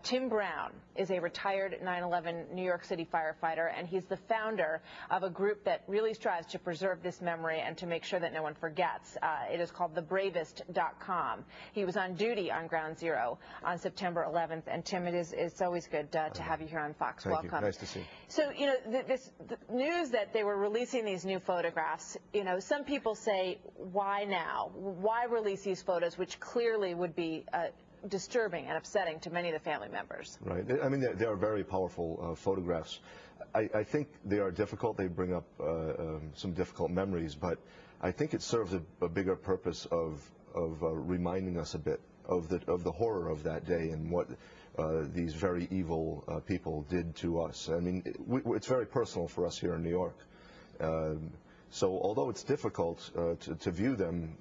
Tim Brown is a retired 9/11 New York City firefighter, and he's the founder of a group that really strives to preserve this memory and to make sure that no one forgets. It is called thebravest.com. He was on duty on Ground Zero on September 11th. And Tim, it's always good to have you here on Fox. Thank Welcome. You. Nice to see you. So, you know, the news that they were releasing these new photographs, you know, some people say, why now? Why release these photos, which clearly would be disturbing and upsetting to many of the family members? Right. I mean, they are very powerful photographs. I think they are difficult. They bring up some difficult memories, but I think it serves a bigger purpose of reminding us a bit of the horror of that day and what these very evil people did to us. I mean, it's very personal for us here in New York. So although it's difficult to view them,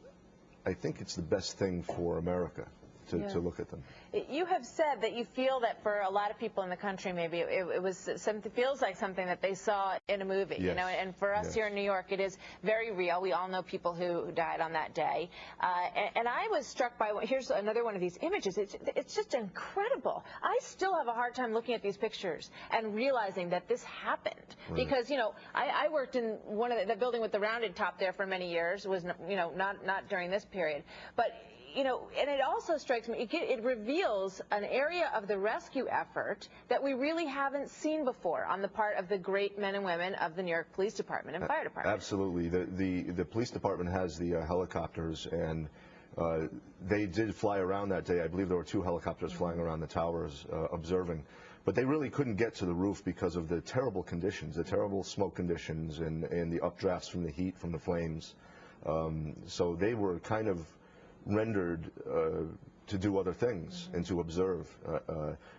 I think it's the best thing for America to look at them. You have said that you feel that for a lot of people in the country, maybe it was something, feels like something that they saw in a movie, yes. You know, and for us here in New York, it is very real. We all know people who died on that day. And I was struck by, here's another one of these images. It's just incredible. I still have a hard time looking at these pictures and realizing that this happened. Right. Because, you know, I worked in one of the building with the rounded top there for many years. It was, you know, not during this period. But you know, and it also strikes me, it reveals an area of the rescue effort that we really haven't seen before on the part of the great men and women of the New York Police Department and Fire Department. Absolutely. The police department has the helicopters, and they did fly around that day. I believe there were 2 helicopters flying around the towers observing. But they really couldn't get to the roof because of the terrible conditions, the terrible smoke conditions and the updrafts from the heat, from the flames. So they were kind of rendered to do other things and to observe.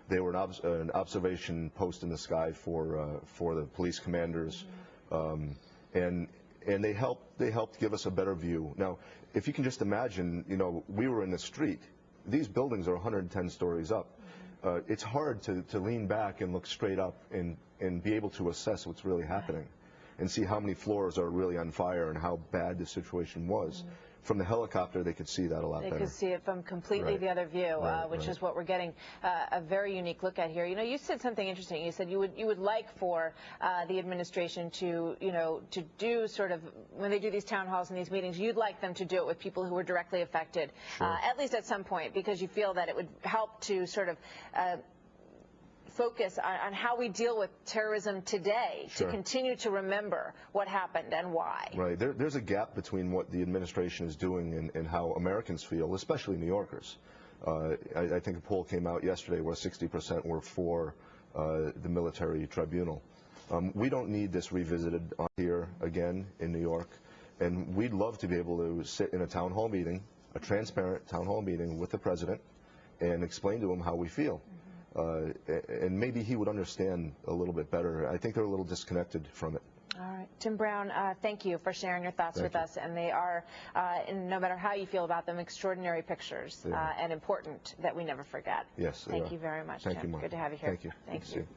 They were an observation post in the sky for the police commanders, and they helped give us a better view. Now, if you can just imagine, you know, we were in the street. These buildings are 110 stories up. It's hard to lean back and look straight up and be able to assess what's really happening and see how many floors are really on fire and how bad the situation was. From the helicopter, they could see that a lot better. They could see it from completely the other view, which is what we're getting a very unique look at here. You know, you said something interesting. You said you would like for the administration to, you know, to do sort of, when they do these town halls and these meetings, you'd like them to do it with people who were directly affected, at least at some point, because you feel that it would help to sort of focus on how we deal with terrorism today, to continue to remember what happened and why. Right. There's a gap between what the administration is doing and how Americans feel, especially New Yorkers. I think a poll came out yesterday where 60% were for the military tribunal. We don't need this revisited here again in New York, and we'd love to be able to sit in a town hall meeting, a transparent town hall meeting with the president, and explain to him how we feel. And maybe he would understand a little bit better. I think they're a little disconnected from it. All right. Tim Brown, thank you for sharing your thoughts with us. And they are, and no matter how you feel about them, extraordinary pictures and important that we never forget. Yes. Thank you very much, Thank Tim. you, Mark. Good to have you here. Thank you. Thank you.